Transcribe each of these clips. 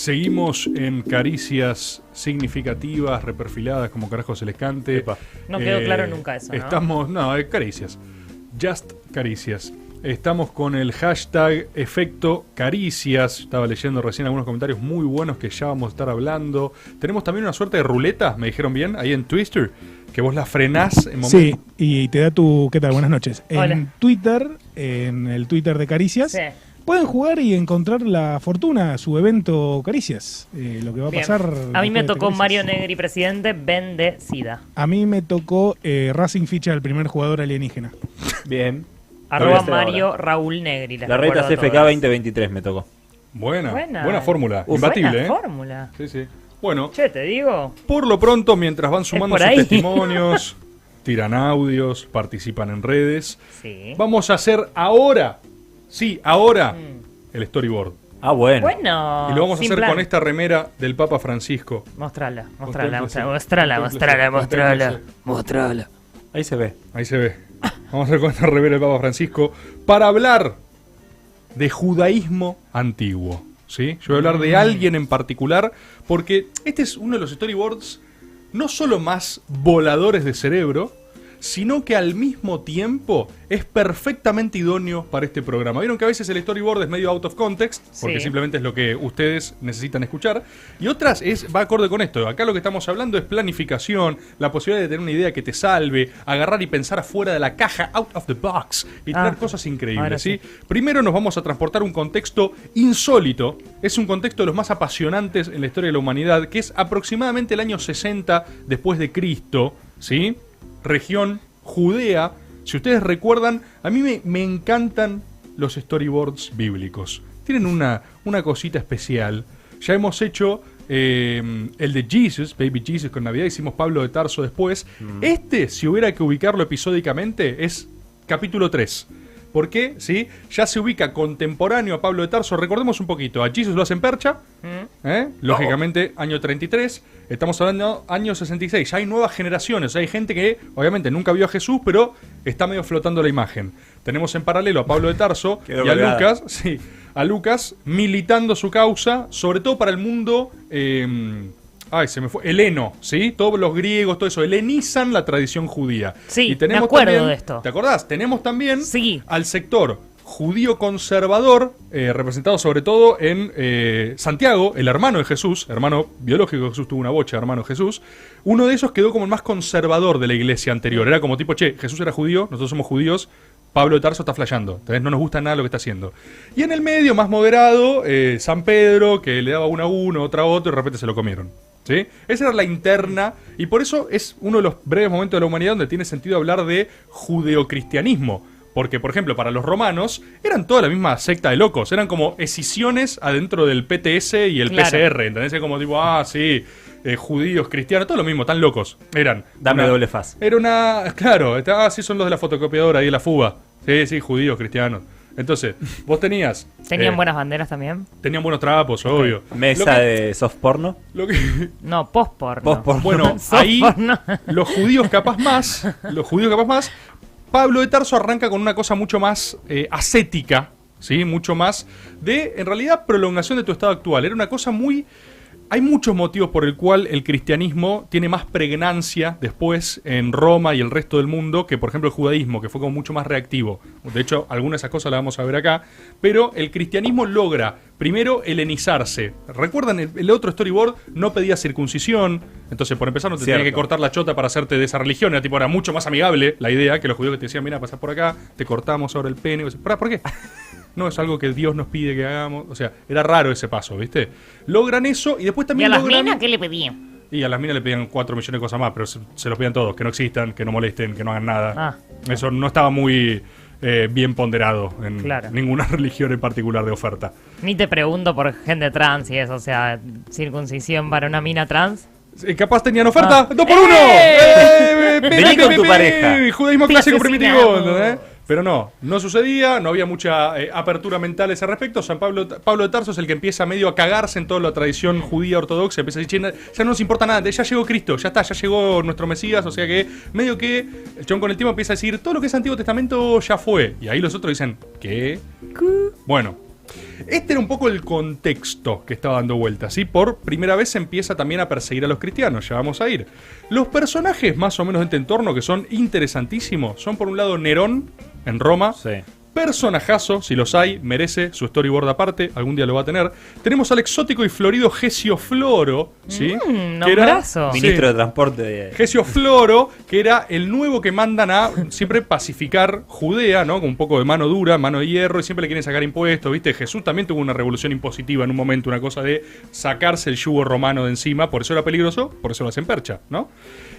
Seguimos en caricias significativas, reperfiladas, como carajo se les cante. Epa. No quedó claro nunca eso, ¿no? Estamos, caricias. Just caricias. Estamos con el hashtag efecto caricias. Estaba leyendo recién algunos comentarios muy buenos que ya vamos a estar hablando. Tenemos también una suerte de ruleta, me dijeron bien, ahí en Twitter, que vos la frenás en momentos. Sí, y te da tu... ¿Qué tal? Buenas noches. Hola. En Twitter, en el Twitter de Caricias, Sí. pueden jugar y encontrar la fortuna, su evento Caricias. Lo que va a Bien. pasar... A mí me después de tocó Caricias. Mario Negri, presidente, bendecida. A mí me tocó Racing Ficha del primer jugador alienígena. Bien. Arroba hacer Mario ahora. Raúl Negri. les La reta recuerdo a CFK todos. 2023 me tocó. Buena fórmula, Uf, imbatible, Buena ¿eh? fórmula. Sí, sí. Bueno, Che, te digo. por lo pronto, mientras van sumando por sus ahí. testimonios, tiran audios, participan en redes, Sí. vamos a hacer ahora, el storyboard. Ah, bueno. Bueno. Y lo vamos a sin hacer plan. con esta remera del Papa Francisco. Mostrala. Contémplese. Ahí se ve. Ahí se ve. Vamos a hacer con esta remera del Papa Francisco para hablar de judaísmo antiguo. ¿Sí? Yo voy a hablar de alguien en particular porque este es uno de los storyboards no solo más voladores de cerebro, sino que al mismo tiempo es perfectamente idóneo para este programa. Vieron que a veces el storyboard es medio out of context, porque Sí. simplemente es lo que ustedes necesitan escuchar, y otras va acorde con esto. Acá lo que estamos hablando es planificación, la posibilidad de tener una idea que te salve, agarrar y pensar afuera de la caja, out of the box, y tener cosas Ahora increíbles. sí. ¿Sí? Primero nos vamos a transportar a un contexto insólito, es un contexto de los más apasionantes en la historia de la humanidad, que es aproximadamente el año 60 después de Cristo, ¿sí? Región Judea. Si ustedes recuerdan, a mí me encantan los storyboards bíblicos. Tienen una cosita especial. Ya hemos hecho el de Jesus, Baby Jesus con Navidad, hicimos Pablo de Tarso después. Este, si hubiera que ubicarlo episódicamente, es capítulo 3. ¿Por qué? ¿Sí? Ya se ubica contemporáneo a Pablo de Tarso. Recordemos un poquito. A Jesus lo hacen percha. Lógicamente, año 33. Estamos hablando año 66. Ya hay nuevas generaciones. Hay gente que, obviamente, nunca vio a Jesús, pero está medio flotando la imagen. Tenemos en paralelo a Pablo de Tarso Quedó y a colgada. Lucas. Sí, a Lucas militando su causa, sobre todo para el mundo... se me fue. Heleno, ¿sí? Todos los griegos, todo eso, helenizan la tradición judía. Sí, y tenemos me acuerdo también, de esto. ¿te acordás? Tenemos también Sí. al sector judío conservador, representado sobre todo en Santiago, el hermano de Jesús, hermano biológico de Jesús, tuvo una bocha, hermano de Jesús. Uno de esos quedó como el más conservador de la iglesia anterior. Era como tipo, Jesús era judío, nosotros somos judíos, Pablo de Tarso está flasheando, entonces no nos gusta nada lo que está haciendo. Y en el medio, más moderado, San Pedro, que le daba uno a uno, otra a otro, y de repente se lo comieron. ¿Sí? Esa era la interna, y por eso es uno de los breves momentos de la humanidad donde tiene sentido hablar de judeocristianismo. Porque, por ejemplo, para los romanos eran toda la misma secta de locos, eran como escisiones adentro del PTS y el Claro. PCR, ¿entendés? Es como tipo, judíos, cristianos, todo lo mismo, tan locos. Eran. Dame doble faz. Era una. Claro, sí son los de la fotocopiadora ahí de la fuga. Sí, judíos, cristianos. Entonces, vos tenías. ¿Tenían buenas banderas también? Tenían buenos trapos, obvio. Mesa de soft porno. Lo que, No, post-porno. Post-porno. bueno, Soft ahí porno. los judíos capaz más, Pablo de Tarso arranca con una cosa mucho más ascética, ¿sí? Mucho más de, en realidad, prolongación de tu estado actual. Era una cosa muy... Hay muchos motivos por el cual el cristianismo tiene más pregnancia después en Roma y el resto del mundo que, por ejemplo, el judaísmo, que fue como mucho más reactivo. De hecho, algunas de esas cosas las vamos a ver acá. Pero el cristianismo logra, primero, helenizarse. ¿Recuerdan? El otro storyboard no pedía circuncisión. Entonces, por empezar, no te tenía que cortar la chota para hacerte de esa religión. Era mucho más amigable la idea que los judíos que te decían, mira, pasás por acá, te cortamos ahora el pene. Y vos decís, ¿por qué? No, es algo que Dios nos pide que hagamos. O sea, era raro ese paso, ¿viste? Logran eso y después ¿Y también a las logran... minas qué le pedían? Y a las minas le pedían 4 millones de cosas más, pero se los pedían todos. Que no existan, que no molesten, que no hagan nada. Eso no estaba muy bien ponderado en ninguna religión en particular de oferta. Ni te pregunto por gente trans y eso, o sea, circuncisión para una mina trans. Capaz tenían oferta. ¡2 por 1! Vení con tu pareja. Judaísmo Te clásico asesinamos. primitivo, ¿entendés? Pero no sucedía, no había mucha apertura mental a ese respecto. Pablo de Tarso es el que empieza medio a cagarse en toda la tradición judía ortodoxa. Empieza a decir, ya no nos importa nada, ya llegó Cristo, ya está, ya llegó nuestro Mesías. O sea que medio que el chabón con el tiempo empieza a decir, todo lo que es Antiguo Testamento ya fue. Y ahí los otros dicen, ¿qué? Bueno, Este era un poco el contexto que estaba dando vueltas, ¿sí? Por primera vez se empieza también a perseguir a los cristianos, ya vamos a ir. Los personajes más o menos de este entorno que son interesantísimos son por un lado Nerón, en Roma. Sí. Personajazo, si los hay, merece su storyboard aparte, algún día lo va a tener. Tenemos al exótico y florido Gesio Floro, ¿sí? Nombrazo. Ministro de Transporte de... Gesio Floro, que era el nuevo que mandan a siempre pacificar Judea, ¿no? Con un poco de mano dura, mano de hierro, y siempre le quieren sacar impuestos, ¿viste? Jesús también tuvo una revolución impositiva en un momento, una cosa de sacarse el yugo romano de encima, por eso era peligroso, por eso lo hacen percha, ¿no?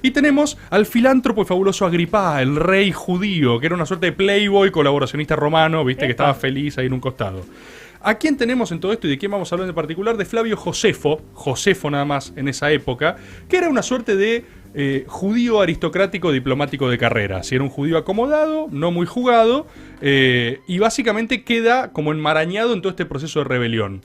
Y tenemos al filántropo y fabuloso Agripá, el rey judío, que era una suerte de playboy colaboracionista romano, ¿viste? Que estaba feliz ahí en un costado. ¿A quién tenemos en todo esto y de quién vamos a hablar en particular? De Flavio Josefo, Josefo nada más en esa época, que era una suerte de judío aristocrático diplomático de carrera. Si era un judío acomodado, no muy jugado, y básicamente queda como enmarañado en todo este proceso de rebelión.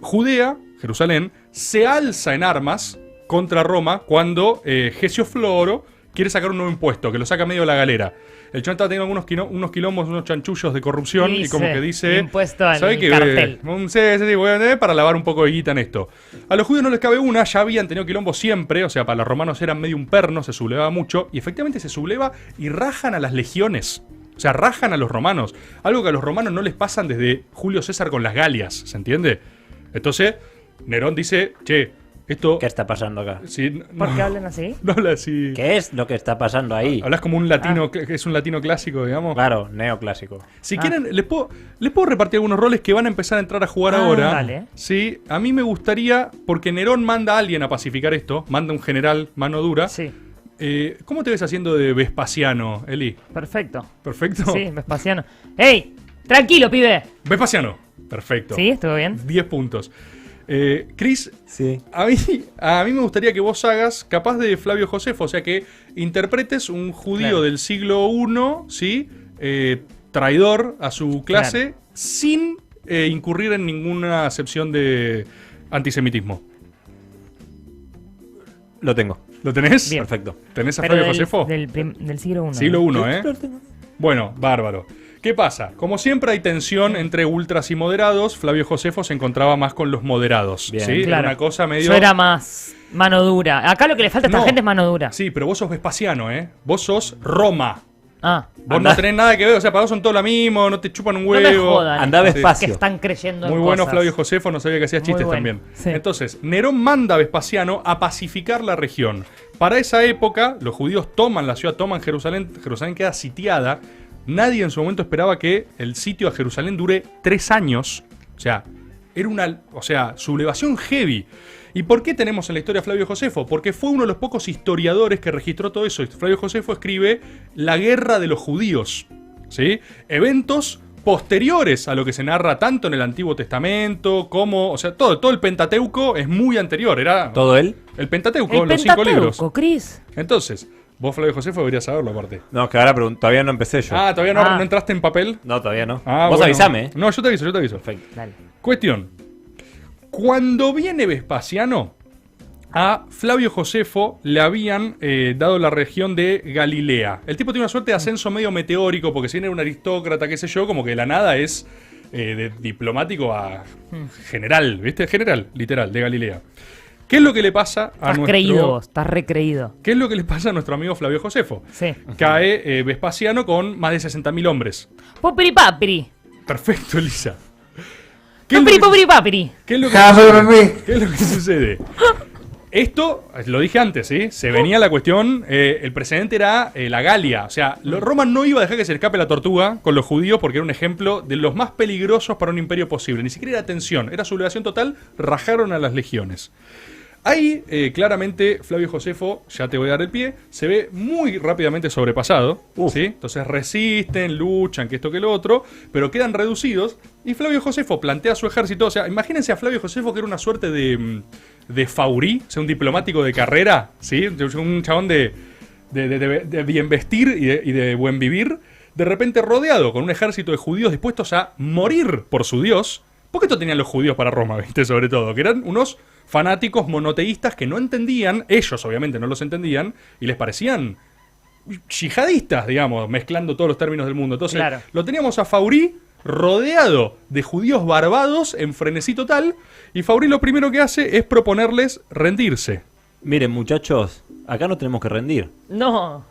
Judea, Jerusalén, se alza en armas contra Roma cuando Gesio Floro quiere sacar un nuevo impuesto, que lo saca medio de la galera. El chabón está teniendo unos quilombos, unos chanchullos de corrupción y como que dice... Impuesto al ¿sabe qué? cartel. Sí, voy a para lavar un poco de guita en esto. A los judíos no les cabe una, ya habían tenido quilombo siempre, o sea, para los romanos eran medio un perno, se sublevaba mucho, y efectivamente se subleva y rajan a las legiones. O sea, rajan a los romanos. Algo que a los romanos no les pasan desde Julio César con las Galias, ¿se entiende? Entonces, Nerón dice, che, esto... ¿Qué está pasando acá? Sí, ¿Por qué hablan así? No habla así. ¿Qué es lo que está pasando ahí? Hablas como un latino, que es un latino clásico, digamos. Claro, neoclásico. Si quieren, les puedo repartir algunos roles que van a empezar a entrar a jugar ahora. Dale. Sí, a mí me gustaría, porque Nerón manda a alguien a pacificar esto, manda un general mano dura. Sí, ¿Cómo te ves haciendo de Vespasiano, Eli? perfecto. ¿Perfecto? Sí, Vespasiano. ¡Ey! ¡Tranquilo, pibe! Vespasiano. Perfecto. ¿Sí? ¿Estuvo bien? 10 puntos. Chris, Sí. a mí me gustaría que vos hagas capaz de Flavio Josefo, o sea que interpretes un judío Claro. del siglo I, ¿sí? Traidor a su clase, sin incurrir en ninguna acepción de antisemitismo. Lo tengo. ¿Lo tenés? Bien. Perfecto. ¿Tenés a Pero Flavio Josefo? del siglo I. Siglo I, Lo ¿eh? tengo. Bueno, bárbaro. ¿Qué pasa? Como siempre hay tensión entre ultras y moderados, Flavio Josefo se encontraba más con los moderados. Bien. ¿Sí? Era Claro. una cosa medio... Yo era más mano dura. Acá lo que le falta a esta No. gente es mano dura. Sí, pero vos sos Vespasiano, ¿eh? Vos sos Roma. Ah, Vos Andá. no tenés nada que ver, o sea, para vos son todo lo mismo, no te chupan un no me huevo. jodan. Andá Sí. Que despacio. están creyendo en Muy bueno cosas. Flavio Josefo, no sabía que hacías Muy chistes bueno, también. sí. Entonces, Nerón manda a Vespasiano a pacificar la región. Para esa época, los judíos toman la ciudad, toman Jerusalén, Jerusalén queda sitiada. Nadie en su momento esperaba que el sitio a Jerusalén dure 3 años. O sea, era una sublevación heavy. ¿Y por qué tenemos en la historia a Flavio Josefo? Porque fue uno de los pocos historiadores que registró todo eso. Flavio Josefo escribe La guerra de los judíos, ¿sí? Eventos posteriores a lo que se narra tanto en el Antiguo Testamento como... O sea, todo el Pentateuco es muy anterior. Era ¿Todo él? el Pentateuco, El los 5 libros. Pentateuco, Chris. Entonces, vos, Flavio Josefo, deberías saberlo aparte. No, que ahora todavía no empecé yo. Ah, ¿todavía no entraste en papel? No, todavía no. Ah, Vos bueno. avisame, ¿eh? No, yo te aviso. Perfecto. Dale. Cuestión. Cuando viene Vespasiano, a Flavio Josefo le habían dado la región de Galilea. El tipo tiene una suerte de ascenso medio meteórico, porque si bien era un aristócrata, qué sé yo, como que de la nada es de diplomático a general, ¿viste? General, literal, de Galilea. ¿Qué es lo que le pasa a Estás creído vos, estás recreído. ¿Qué es lo que le pasa a nuestro amigo Flavio Josefo? Sí. Cae Vespasiano con más de 60.000 hombres. Popiri papiri. Perfecto, Elisa. ¿Qué es lo Popiri que- popiri papiri. ¿Qué es lo que sucede? ¿Qué es lo que sucede? Esto, lo dije antes, ¿sí? Se venía la cuestión, el precedente era la Galia. O sea, Roma no iba a dejar que se escape la tortuga con los judíos porque era un ejemplo de los más peligrosos para un imperio posible. Ni siquiera era tensión, era sublevación total, rajaron a las legiones. Ahí, claramente, Flavio Josefo, ya te voy a dar el pie, se ve muy rápidamente sobrepasado, ¿sí? Entonces resisten, luchan, que esto que lo otro, pero quedan reducidos. Y Flavio Josefo plantea su ejército, o sea, imagínense a Flavio Josefo que era una suerte de Faurí, o sea, un diplomático de carrera, ¿sí? Un chabón de bien vestir y de buen vivir, de repente rodeado con un ejército de judíos dispuestos a morir por su Dios. Porque esto tenían los judíos para Roma, ¿viste? Sobre todo, que eran unos fanáticos monoteístas que no entendían, ellos obviamente no los entendían, y les parecían yihadistas, digamos, mezclando todos los términos del mundo. Entonces, Claro. lo teníamos a Faurí rodeado de judíos barbados en frenesí total, y Fabri lo primero que hace es proponerles rendirse. Miren, muchachos, acá no tenemos que rendir. No.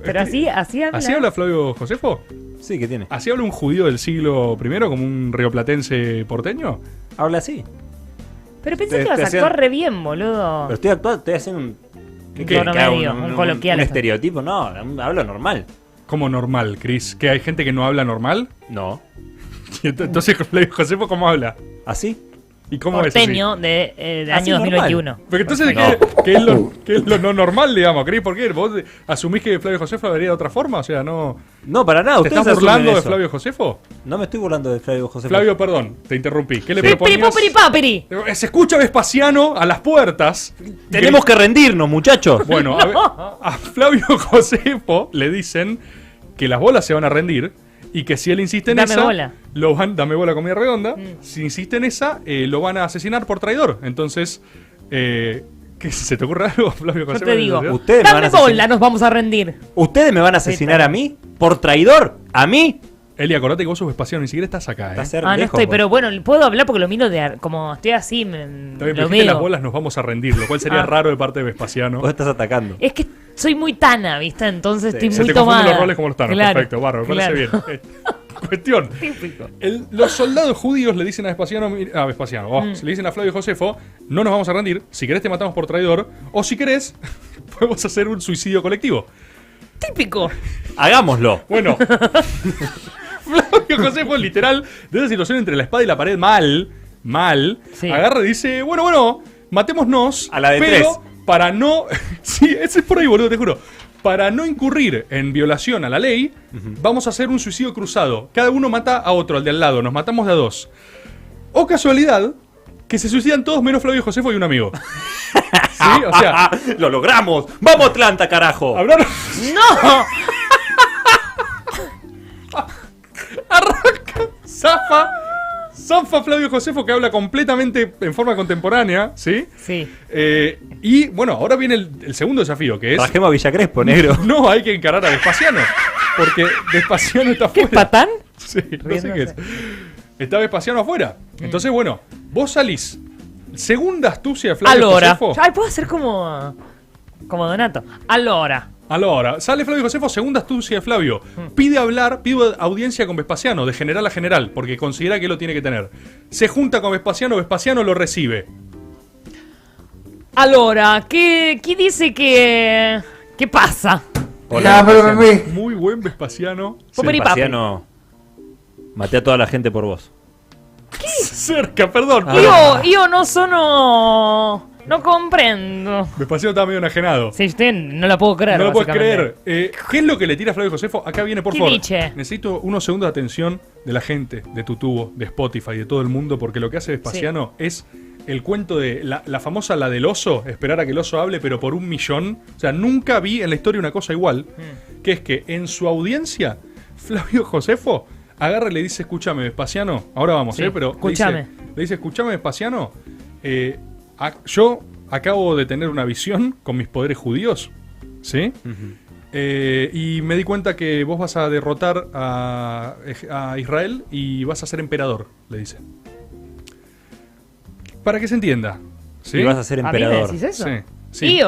Pero así habla. ¿Así habla Flavio Josefo? Sí, ¿qué tiene? ¿Así habla un judío del siglo I como un rioplatense porteño? Habla así. Pero pensé que ibas a actuar re bien, boludo. Pero estoy actuando, estoy haciendo un... ¿Qué? Tono medio, un coloquial. Un estereotipo, no, hablo normal. ¿Cómo normal, Chris? ¿Que hay gente que no habla normal? No. Entonces, Flavio Josefo, ¿cómo habla? ¿Así? ¿Y cómo porteño es de Así año normal. 2021. Pero entonces, ¿qué es lo no normal, digamos, Chris? ¿Por qué? ¿Vos asumís que Flavio Josefo hablaría de otra forma? O sea, no... No, para nada. ¿Te estás ¿Ustedes burlando asumen de eso? Flavio Josefo? No me estoy burlando de Flavio Josefo. Flavio, perdón, te interrumpí. ¿Qué le Piri, proponías? piri, papiri. Se escucha Vespasiano a las puertas. Tenemos que rendirnos, muchachos. Bueno, a Flavio Josefo le dicen que las bolas se van a rendir y que si él insiste en Dame esa, bola. Dame bola comida redonda. Si insiste en esa, lo van a asesinar por traidor. Entonces, ¿qué se te ocurre algo, Flavio Yo Josefo? te digo, Ustedes me van dame a asesinar. bola, nos vamos a rendir. ¿Ustedes me van a asesinar a mí? ¿Por traidor? ¿A mí? Eli, acordate que vos sos Vespasiano, ni siquiera estás acá, Está ¿eh? ser No lejos, estoy, vos. pero bueno, puedo hablar porque lo miro como estoy así, Está bien, lo pero dijiste las veo. bolas nos vamos a rendir, lo cual sería raro de parte de Vespasiano. Vos estás atacando. Es que soy muy tana, ¿viste? Entonces Sí. estoy Se muy te tomada. confunden los roles como los tanos. Claro, Perfecto, bárbaro, me parece claro. bien. Cuestión. Típico. Los soldados judíos le dicen a Vespasiano, le dicen a Flavio Josefo, no nos vamos a rendir, si querés te matamos por traidor, o si querés, podemos hacer un suicidio colectivo. Típico. Hagámoslo. Bueno, Flavio Josefo, literal, de esa situación entre la espada y la pared, mal, Sí. agarra y dice, bueno, matémonos, A la de pero 3. para no... sí, ese es por ahí, boludo, te juro. Para no incurrir en violación a la ley, vamos a hacer un suicidio cruzado. Cada uno mata a otro, al de al lado. Nos matamos de a dos. O casualidad, que se suicidan todos menos Flavio Josefo y un amigo. ¿Sí? O sea, ¡Lo logramos! ¡Vamos, Atlanta, carajo! hablaron... ¡No! Arranca, zafa Flavio Josefo, que habla completamente en forma contemporánea, ¿sí? Sí. Y bueno, ahora viene el segundo desafío, que es... Trajemos a Villa Crespo, negro. No, hay que encarar a Vespasiano. Porque Vespasiano está ¿Qué es afuera. patán? Sí, no sé Riéndose. qué es. Está Vespasiano afuera. Entonces, bueno, vos salís. Segunda astucia de Flavio Allora. Josefo. Ay, puedo hacer como Donato. Allora. Ahora, sale Flavio Josefo, segunda astucia de Flavio. Pide audiencia con Vespasiano, de general a general, porque considera que lo tiene que tener. Se junta con Vespasiano lo recibe. Allora, ¿qué dice que... ¿Qué pasa? Hola, Vespasiano. Muy buen Vespasiano. Poperi papi. Vespasiano, maté a toda la gente por vos. Cerca, perdón. Io no sono... No comprendo. Vespasiano estaba medio enajenado. Sí, usted no la puedo creer. No lo puedes básicamente. creer. ¿Qué es lo que le tira Flavio Josefo? Acá viene, por ¿Qué favor. dice? Necesito unos segundos de atención de la gente, de tu tubo, de Spotify, de todo el mundo, porque lo que hace Vespasiano es el cuento de la famosa la del oso, esperar a que el oso hable, pero por 1.000.000. O sea, nunca vi en la historia una cosa igual, que es que en su audiencia, Flavio Josefo agarra y le dice, escúchame, Vespasiano, ahora vamos, Sí, pero escúchame. le dice, escúchame, Vespasiano, yo acabo de tener una visión con mis poderes judíos, ¿sí? Y me di cuenta que vos vas a derrotar a Israel y vas a ser emperador, le dice. Para que se entienda, ¿sí? Y vas a ser ¿A mí emperador. me decís eso? Sí, sí.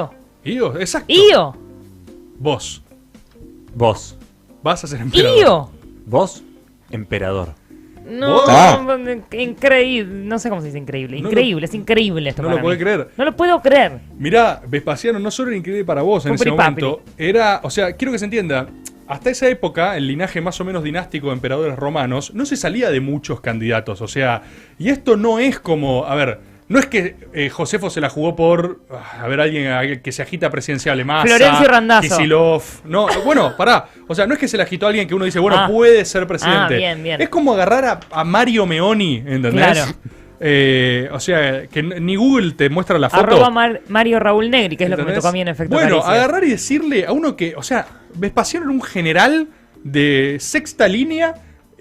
Io. Exacto. Vos Vos. vas a ser emperador. Vos, emperador. No, ¿Vos? increíble. No sé cómo se dice increíble. No Increíble, es increíble esto. no para lo podés mí. creer. No lo puedo creer. Mirá, Vespasiano no solo era increíble para vos en ese Poperi momento, era, o sea, quiero que se entienda, hasta esa época, el linaje más o menos dinástico de emperadores romanos no se salía de muchos candidatos, o sea, y esto no es como, a ver, no es que Josefo se la jugó por, a ver, alguien que se agita presidencial, Massa, Florencio Randazzo. Kicillof, no, bueno, pará, o sea, no es que se la agitó a alguien que uno dice, bueno, Ah. puede ser presidente, bien. es como agarrar a Mario Meoni, ¿entendés? Claro. O sea, que ni Google te muestra la foto. Arroba Mario Raúl Negri, que es lo que me ¿Entendés? tocó a mí en efecto. Bueno, Caricia. agarrar y decirle a uno que, o sea, Vespasiano era un general de sexta línea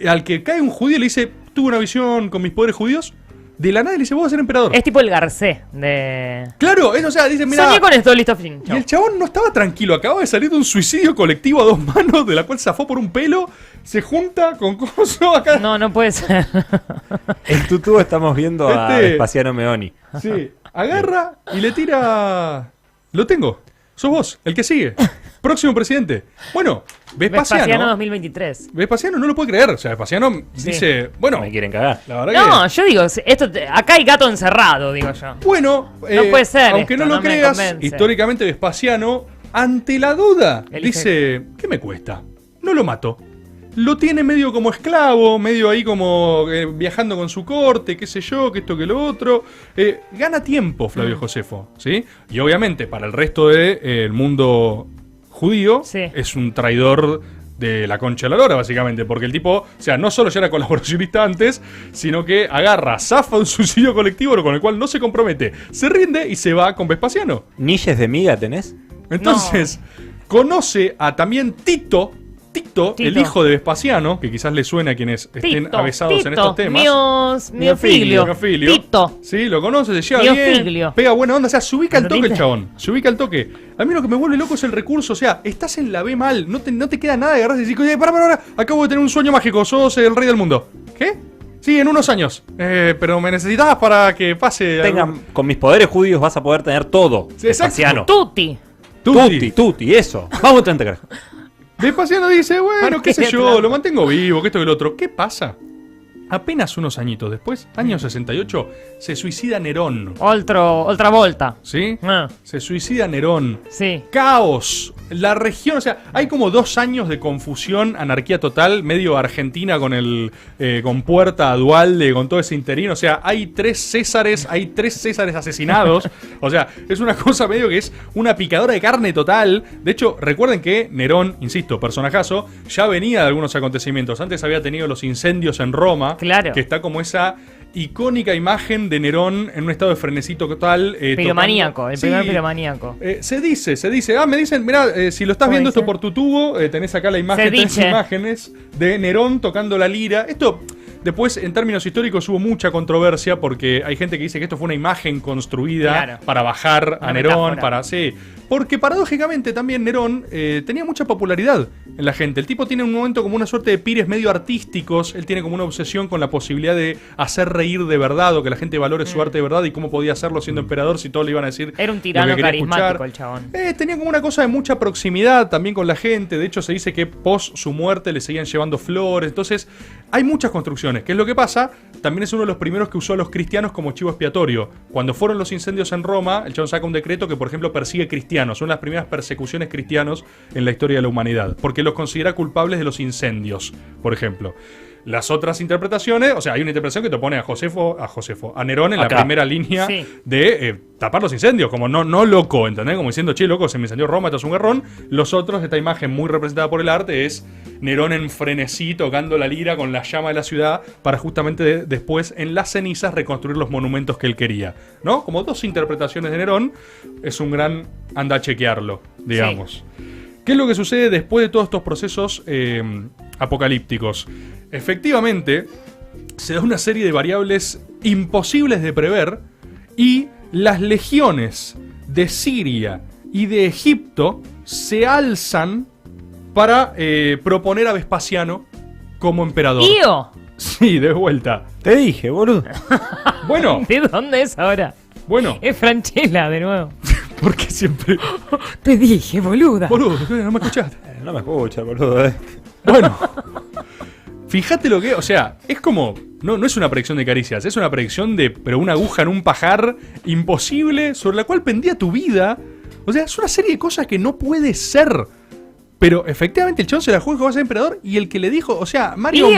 al que cae un judío y le dice, tuve una visión con mis poderes judíos, de la nada le dice, vos vas a ser emperador. Es tipo el Garcé de... Claro, o sea, dice, mira. Soñé con esto, listo, fin. Y el chabón no estaba tranquilo, acababa de salir de un suicidio colectivo a 2 manos, de la cual zafó por un pelo, se junta con coso acá. No puede ser. En tu tubo estamos viendo a Vespasiano Meoni. Sí, agarra y le tira... Lo tengo, sos vos, el que sigue. Próximo presidente. Bueno, Vespasiano 2023. Vespasiano no lo puede creer. O sea, Vespasiano dice, bueno, Me quieren cagar. la verdad No, yo digo, acá hay gato encerrado, digo yo. bueno, No puede ser aunque esto, no lo no me creas, convence. históricamente Vespasiano, ante la duda, Elige. dice, ¿qué me cuesta? No lo mato. Lo tiene medio como esclavo, medio ahí como viajando con su corte, qué sé yo, que esto, que lo otro. Gana tiempo Flavio Josefo, ¿sí? Y obviamente para el resto del mundo judío Sí. es un traidor de la concha de la lora, básicamente, porque el tipo, o sea, no solo ya era colaboracionista antes, sino que agarra, zafa un suicidio colectivo con el cual no se compromete, se rinde y se va con Vespasiano. ¿Niches de miga tenés? Entonces, conoce a también Tito, el hijo de Vespasiano, que quizás le suena a quienes estén avesados en estos temas. Miofiglio. Miofiglio. Tito. Sí, lo conoce, se lleva Miofiglio. bien, pega buena onda, o sea, se ubica al toque el ¿Entendiste? chabón, se ubica al toque. A mí lo que me vuelve loco es el recurso, o sea, estás en la B mal, no te queda nada de agarrarse y decir, oye, para, acabo de tener un sueño mágico, sos el rey del mundo. ¿Qué? Sí, en unos años, pero me necesitabas para que pase... Con mis poderes judíos vas a poder tener todo. Sí, exacto. Vespasiano. Tutti. Tuti, eso. Vamos a tener. Vespasiano dice, bueno, qué sé Porque yo, claro. lo mantengo vivo, que esto que lo otro. ¿Qué pasa? Apenas unos añitos después, año 68, se suicida Nerón. Otra volta. ¿Sí? Ah, Se suicida Nerón. sí. Caos. La región, o sea, hay como 2 años de confusión, anarquía total, medio Argentina con con Puerta a Dualde, con todo ese interino. O sea, hay 3 Césares asesinados. O sea, es una cosa medio que es una picadora de carne total. De hecho, recuerden que Nerón, insisto, personajazo, ya venía de algunos acontecimientos. Antes había tenido los incendios en Roma, Claro. que está como esa icónica imagen de Nerón en un estado de frenesito total. Piromaníaco, el primer Sí, piromaníaco. se dice, me dicen, mirá, si lo estás ¿Cómo viendo dice? esto por tu tubo, tenés acá la imagen, Se 3 dice. imágenes de Nerón tocando la lira. Esto, después, en términos históricos, hubo mucha controversia porque hay gente que dice que esto fue una imagen construida Claro. para bajar a Una Nerón, metáfora. sí. Porque paradójicamente también Nerón tenía mucha popularidad en la gente. El tipo tiene un momento como una suerte de pires medio artísticos. Él tiene como una obsesión con la posibilidad de hacer reír de verdad o que la gente valore su arte de verdad y cómo podía hacerlo siendo emperador si todos le iban a decir. Era un lo que tirano quería carismático escuchar. el chabón. Tenía como una cosa de mucha proximidad también con la gente. De hecho, se dice que post su muerte le seguían llevando flores. Entonces, hay muchas construcciones. ¿Qué es lo que pasa? También es uno de los primeros que usó a los cristianos como chivo expiatorio. Cuando fueron los incendios en Roma, el chabón saca un decreto que, por ejemplo, persigue cristianos. Son las primeras persecuciones cristianos en la historia de la humanidad. Porque los considera culpables de los incendios, por ejemplo. Las otras interpretaciones, o sea, hay una interpretación que te pone a Nerón en Acá. la primera línea Sí. de tapar los incendios, como no loco, ¿entendés? Como diciendo, che, loco, se me incendió Roma, esto es un garrón. Los otros, esta imagen muy representada por el arte, es Nerón en frenesí tocando la lira con la llama de la ciudad para justamente después, en las cenizas, reconstruir los monumentos que él quería, ¿no? Como 2 interpretaciones de Nerón, es un gran anda a chequearlo, digamos. ¿Qué es lo que sucede después de todos estos procesos apocalípticos? Efectivamente, se da una serie de variables imposibles de prever y las legiones de Siria y de Egipto se alzan para proponer a Vespasiano como emperador. ¡Tío! Sí, de vuelta. Te dije, boludo. Bueno, ¿De dónde es ahora? bueno, Es Franchella de nuevo. porque siempre... Te dije, boluda. Boludo, no me escuchaste. No me escucha, boludo. Bueno, fíjate lo que, o sea, es como, no es una predicción de Caricias, es una predicción pero una aguja en un pajar imposible sobre la cual pendía tu vida. O sea, es una serie de cosas que no puede ser. Pero efectivamente el chabón se la juega que va a ser emperador y el que le dijo, o sea, Mario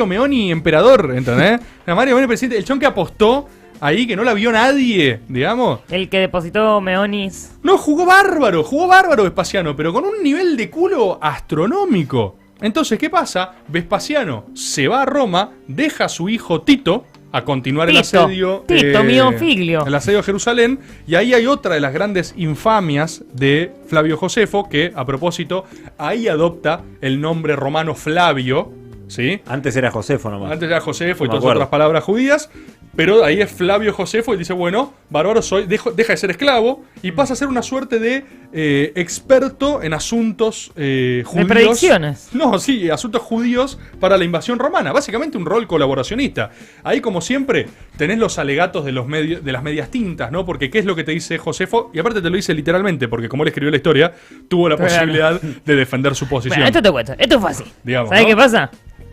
Meoni emperador, ¿entendés? O sea, Mario Meoni presidente, el chabón que apostó ahí, que no la vio nadie, digamos. El que depositó Meonis. No, jugó bárbaro Vespasiano, pero con un nivel de culo astronómico. Entonces, ¿qué pasa? Vespasiano se va a Roma, deja a su hijo Tito a continuar el Tito, asedio. Miofiglio. El asedio a Jerusalén. Y ahí hay otra de las grandes infamias de Flavio Josefo, que, a propósito, ahí adopta el nombre romano Flavio, ¿sí? Antes era Josefo nomás. Antes era Josefo y No me todas acuerdo. otras palabras judías. Pero ahí es Flavio Josefo y dice, bueno, bárbaro, deja de ser esclavo y pasa a ser una suerte de experto en asuntos judíos. De predicciones. No, sí, asuntos judíos para la invasión romana. Básicamente un rol colaboracionista. Ahí, como siempre, tenés los alegatos de las medias tintas, ¿no? Porque ¿qué es lo que te dice Josefo? Y aparte te lo dice literalmente, porque como él escribió la historia, tuvo la posibilidad de defender su posición. Bueno, esto te cuento, esto fue así. Digamos, ¿Sabes ¿no? qué pasa?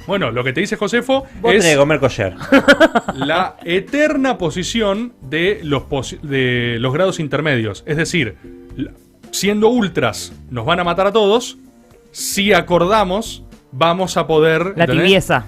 Bueno, lo que te dice Josefo Vos tenés que es comer kosher. la eterna posición de los grados intermedios. Es decir, siendo ultras, nos van a matar a todos. Si acordamos, vamos a poder... La tibieza.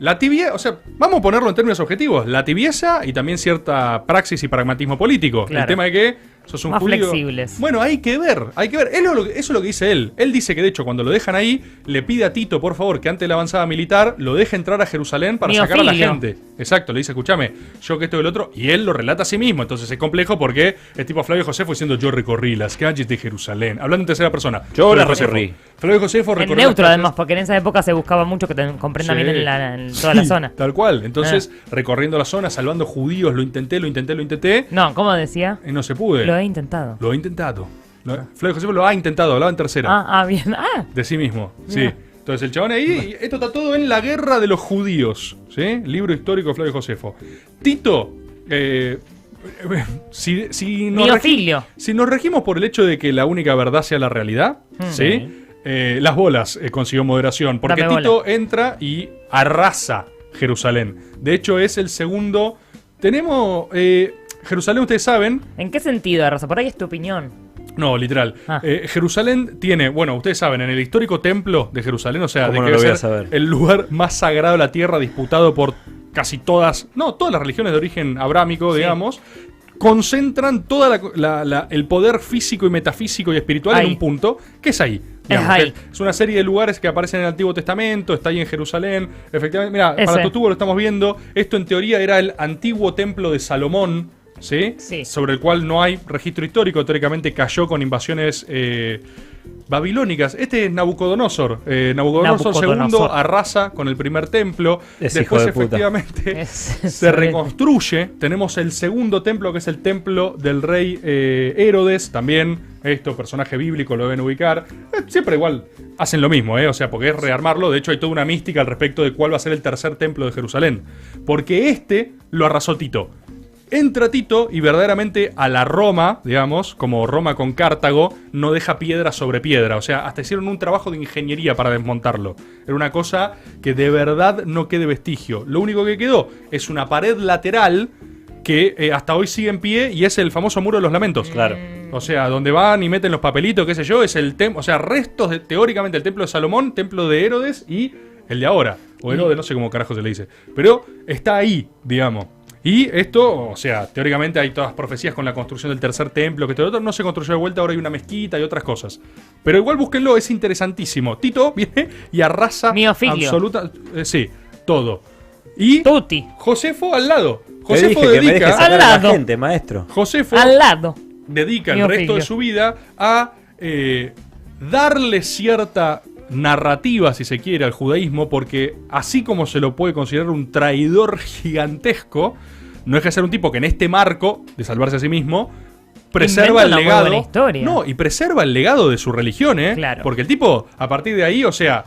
La tibieza, o sea, vamos a ponerlo en términos objetivos. La tibieza y también cierta praxis y pragmatismo político. Claro. El tema de que sos un Más judío. flexibles. Bueno, hay que ver. Eso es lo que dice él. Él dice que, de hecho, cuando lo dejan ahí, le pide a Tito, por favor, que antes de la avanzada militar lo deje entrar a Jerusalén para sacar a la Miofilio. gente. Exacto, le dice, escúchame, yo que esto y el otro. Y él lo relata a sí mismo. Entonces es complejo porque es tipo Flavio Josefo diciendo, yo recorrí las calles de Jerusalén. Hablando en tercera persona. Yo Flavio las Josefo. recorrí. Flavio Josefo En recorrió neutro, las calles. además, porque en esa época se buscaba mucho que te comprendan Sí. bien en toda la Sí, zona. Tal cual. Entonces, recorriendo la zona, salvando judíos, lo intenté. No, ¿cómo decía? Y no se pude. Lo he intentado. Lo he intentado. Flavio Josefo lo ha intentado, hablaba en tercera. Bien. De sí mismo, sí. Mira. Entonces el chabón ahí, y esto está todo en la guerra de los judíos, ¿sí? Libro histórico de Flavio Josefo. Tito, si Miofilio. si nos regimos por el hecho de que la única verdad sea la realidad, ¿sí? Las bolas consiguió moderación, porque Dame Tito bola. entra y arrasa Jerusalén. De hecho es el segundo... Tenemos... Jerusalén, ustedes saben... ¿En qué sentido, Rosa? Por ahí es tu opinión. No, literal. Ah. Jerusalén tiene, bueno, ustedes saben, en el histórico templo de Jerusalén, o sea, de ¿Cómo que no lo debe voy a ser saber? el lugar más sagrado de la tierra, disputado por casi todas las religiones de origen abrámico, digamos, concentran toda el poder físico y metafísico y espiritual Ahí. en un punto, que es ahí. Digamos, ahí. que es una serie de lugares que aparecen en el Antiguo Testamento, está ahí en Jerusalén. Efectivamente, mira, Ese. para tu tubo lo estamos viendo. Esto en teoría era el antiguo templo de Salomón, ¿sí? Sí. Sobre el cual no hay registro histórico. Teóricamente cayó con invasiones babilónicas. Este es Nabucodonosor. Nabucodonosor II arrasa con el primer templo. Es Después, hijo de puta. efectivamente, se sorete. reconstruye. Tenemos el segundo templo, que es el templo del rey Herodes. También, esto, personaje bíblico, lo deben ubicar. Siempre igual hacen lo mismo, o sea, porque es rearmarlo. De hecho, hay toda una mística al respecto de cuál va a ser el tercer templo de Jerusalén. Porque este lo arrasó Tito. Entra Tito y verdaderamente a la Roma, digamos, como Roma con Cartago, no deja piedra sobre piedra. O sea, hasta hicieron un trabajo de ingeniería para desmontarlo. Era una cosa que de verdad no quede vestigio. Lo único que quedó es una pared lateral que hasta hoy sigue en pie y es el famoso Muro de los Lamentos. Claro. O sea, donde van y meten los papelitos, qué sé yo, es el templo, o sea, restos de, teóricamente, el templo de Salomón, templo de Herodes y el de ahora. O Herodes, no sé cómo carajo se le dice. Pero está ahí, digamos. Y esto, o sea, teóricamente hay todas profecías con la construcción del tercer templo, que todo otro no se construyó de vuelta, ahora hay una mezquita y otras cosas. Pero igual búsquenlo, es interesantísimo. Tito viene y arrasa Miofilio. absoluta, sí, todo. Y Tutti. Josefo al lado. Te Josefo dije que me dejes dedica, sacar Al a la lado. gente, maestro. Josefo Al lado. dedica el Miofilio. resto de su vida a darle cierta narrativa, si se quiere, al judaísmo, porque así como se lo puede considerar un traidor gigantesco, no deja de ser un tipo que en este marco de salvarse a sí mismo preserva Inventa el una muy legado. buena historia. No, y preserva el legado de su religión, Claro. Porque el tipo, a partir de ahí, o sea,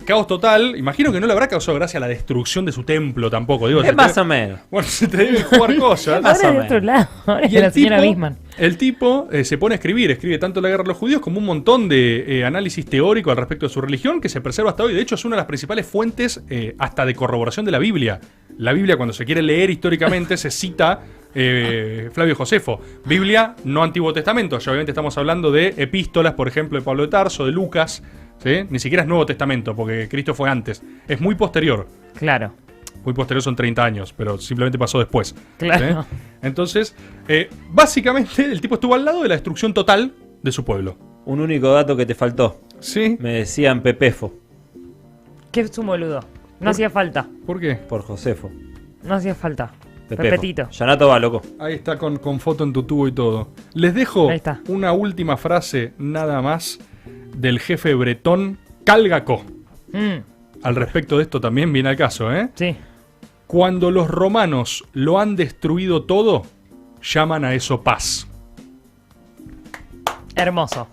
caos total. Imagino que no le habrá causado gracia la destrucción de su templo tampoco. Digo, Es más o menos. bueno, se te deben jugar cosas. Más Ahora o de otro menos. lado. Ahora es Y de la señora Bisman. el tipo se pone a escribe tanto la guerra de los judíos como un montón de análisis teórico al respecto de su religión que se preserva hasta hoy. De hecho, es una de las principales fuentes hasta de corroboración de la Biblia. La Biblia, cuando se quiere leer históricamente, se cita Flavio Josefo. Biblia, no Antiguo Testamento. Ya obviamente estamos hablando de epístolas, por ejemplo, de Pablo de Tarso, de Lucas. ¿Sí? Ni siquiera es Nuevo Testamento, porque Cristo fue antes. Es muy posterior. Claro. Muy posterior, son 30 años, pero simplemente pasó después. Claro. ¿Sí? Entonces, básicamente, el tipo estuvo al lado de la destrucción total de su pueblo. Un único dato que te faltó. ¿Sí? Me decían Pepefo Qué es un boludo. No hacía falta. ¿Por qué? por Josefo. No hacía falta. Pepefo. Pepetito. Yanato va, loco. Ahí está con foto en tu tubo y todo. Les dejo Ahí está. una última frase nada más del jefe bretón Calgaco. Al respecto de esto también viene al caso, ¿eh? Sí. Cuando los romanos lo han destruido todo, llaman a eso paz. Hermoso.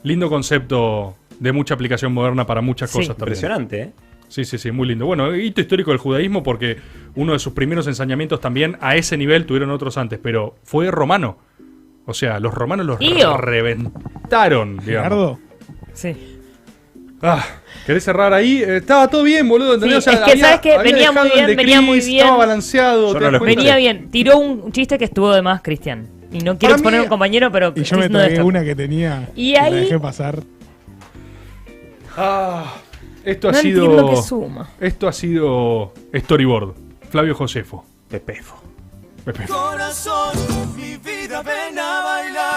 Lindo concepto de mucha aplicación moderna para muchas Sí. cosas también. Impresionante, ¿eh? Sí, sí, sí, muy lindo. Bueno, hito histórico del judaísmo porque uno de sus primeros ensañamientos también a ese nivel tuvieron otros antes, pero fue romano. O sea, los romanos los ¡Ío! reventaron, digamos. Gerardo, Sí. Ah, ¿querés cerrar ahí? Estaba todo bien, boludo. ¿Entendés? Sí, es que, ¿sabes qué? Venía dejado muy bien, el de venía muy Chris, bien. Estaba balanceado. Yo ¿te no das lo cuenta? Venía bien. Tiró un chiste que estuvo de más, Cristian. Y no quiero Para mí- exponer a un compañero, pero y yo me Chris no tragué debe una que tenía Y y la ahí- dejé pasar. Ah, esto ha No sido. entiendo qué suma. Esto ha sido Storyboard. Flavio Josefo. Pepefo. Pepe. Corazón, mi vida, ven a bailar.